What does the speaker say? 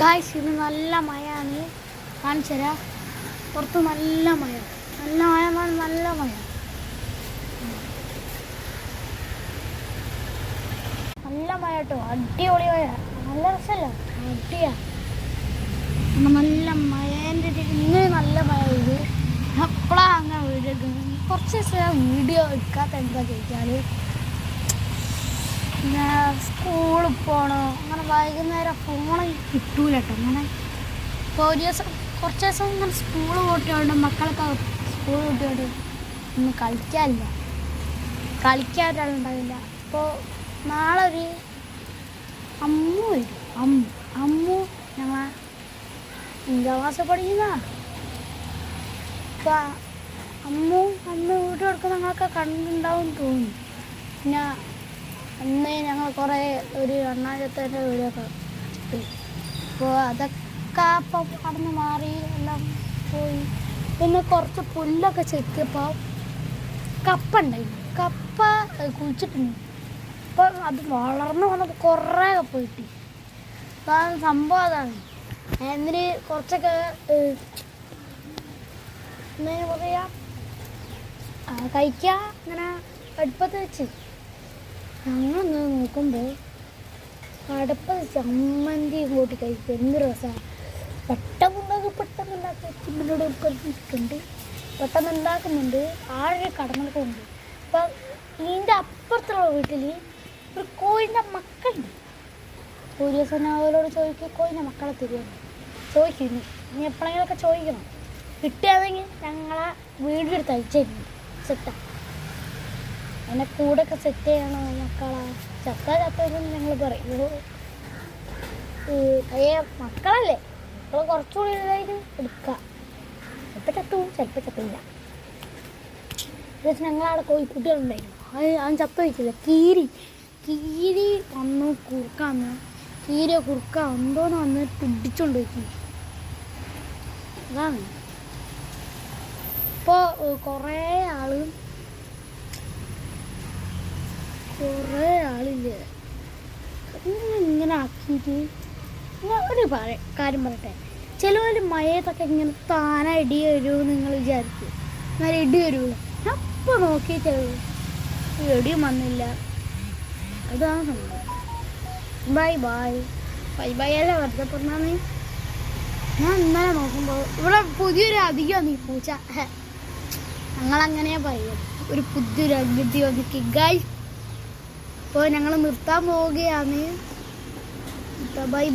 Guys ഇത് നല്ല മഴയാണ്. കാണിച്ചു തരാം. പുറത്ത് നല്ല മഴ, നല്ല മഴ, നല്ല മഴ, നല്ല മഴ കേട്ടോ. അടിപൊളി മഴ, നല്ല രസമല്ല, അടിയാ. നല്ല മഴേൻ്റെ ഇന്ന് നല്ല മഴ പെയ്തു. എപ്പോഴാണ് അങ്ങനെ വീഡിയോ എടുക്കുന്നത്? കുറച്ച് ദിവസം വീഡിയോ എടുക്കാത്ത എന്താ ചോദിച്ചാൽ പിന്നെ സ്കൂളിൽ പോകണോ, അങ്ങനെ വൈകുന്നേരം ഫോണ് കിട്ടൂല കേട്ടോ. അങ്ങനെ ഇപ്പോൾ ഒരു ദിവസം കുറച്ച് ദിവസം ഇങ്ങനെ സ്കൂൾ കൂട്ടിയോണ്ട് മക്കളൊക്കെ സ്കൂൾ കൂട്ടിയോണ്ട് ഒന്നും കളിക്കാനില്ല, കളിക്കാൻ ഒരാളുണ്ടാവില്ല. അപ്പോൾ നാളെ ഒരു അമ്മു വരും. അമ്മു ഞങ്ങളെ 5ാം ക്ലാസ്സിൽ പഠിക്കുന്ന. അപ്പോൾ അമ്മു അന്ന് വീട്ടിൽ കൊടുക്കുന്ന ഞങ്ങളൊക്കെ കണ്ടിട്ടുണ്ടാവും തോന്നുന്നു. പിന്നെ അന്ന് ഞങ്ങൾ കുറേ ഒരു അണ്ണാചത്തേൻ്റെ വീടൊക്കെ കിട്ടി. അപ്പോൾ അതൊക്കെ അപ്പം കടന്ന് മാറി എല്ലാം പോയി. പിന്നെ കുറച്ച് പുല്ലൊക്കെ ചെത്തിയപ്പോൾ കപ്പ ഉണ്ടായിരുന്നു. കപ്പ കുഴിച്ചിട്ടുണ്ട്. അപ്പം അത് വളർന്നു വന്നപ്പോൾ കുറേ കപ്പ കിട്ടി. അതാണ് സംഭവം. അതാണ് എന്നിട്ട് കുറച്ചൊക്കെ എന്താ പറയുക, കഴിക്കുക ഇങ്ങനെ അടുപ്പത്ത് വെച്ച്. ഞങ്ങൾ നോക്കുമ്പോൾ അടുപ്പത്ത് ചമ്മന്തിയും കൂട്ടി കഴിക്കും. എന്ത് രസമാണ്. പെട്ടെന്നുണ്ടാക്കി ചിമ്മിനോട് കളിക്കുന്നുണ്ട്, പെട്ടെന്നുണ്ടാക്കുന്നുണ്ട്. ആഴെ കടന്നൊക്കെയുണ്ട്. അപ്പം ഇതിൻ്റെ അപ്പുറത്തുള്ള വീട്ടിൽ ഒരു കോഴിൻ്റെ മക്കളുണ്ട്. ഒരു ദിവസം ഞാൻ അവരോട് ചോദിക്കും, കോഴിൻ്റെ മക്കളെ തരുമോ ചോദിക്കുന്നു. ഇനി എപ്പോഴെങ്കിലുമൊക്കെ ചോദിക്കണം. കിട്ടുകയാണെങ്കിൽ ഞങ്ങളെ വീടിനെടുത്ത് അയച്ചായിരുന്നു സെറ്റാണ്. അതിൻ്റെ കൂടെയൊക്കെ സെറ്റ് ചെയ്യണോ മക്കളെ. ചത്തതെന്ന് ഞങ്ങൾ പറയും. മക്കളല്ലേ, മക്കൾ കുറച്ചുകൂടി ഇതായിട്ട് എടുക്കുക. ചിലപ്പോൾ ചത്തും ചിലപ്പോൾ ചത്തില്ല. ഞങ്ങളവിടെ കോഴിക്കുട്ടികളുണ്ടായിരുന്നു. അത് ചത്ത വയ്ക്കില്ല. കീരി വന്നു കുറുക്കാന്ന്. കീരിയോ കുറുക്ക എന്തോന്ന് വന്ന് പിടിച്ചോണ്ട് വയ്ക്കും. അതാണ്. ഇപ്പോൾ കുറേ ആളില്ലേ ഇങ്ങനെ ആക്കിയിട്ട്. ഒരു കാര്യം പറയട്ടെ, ചിലവർ മഴയത്തൊക്കെ ഇങ്ങനെ താന ഇടി വരുമെന്ന് നിങ്ങൾ വിചാരിക്കും. അങ്ങനെ ഇടി വരുള്ളൂ. അപ്പോൾ നോക്കി ചിലവ് ഇടിയും വന്നില്ല. അതാണ് സംഭവം. ബൈ അല്ല വെറുതെ പറഞ്ഞാന്ന്. ഞാൻ ഇന്നലെ നോക്കുമ്പോൾ ഇവിടെ പുതിയൊരു അധികം നീ പൂച്ച. ഞങ്ങളങ്ങനെ പറയും, ഒരു പുതിയൊരു അഗതി ഒതുക്കി ഗൈസ്. അപ്പോൾ ഞങ്ങൾ നിർത്താൻ പോവുകയാണ്. ബൈ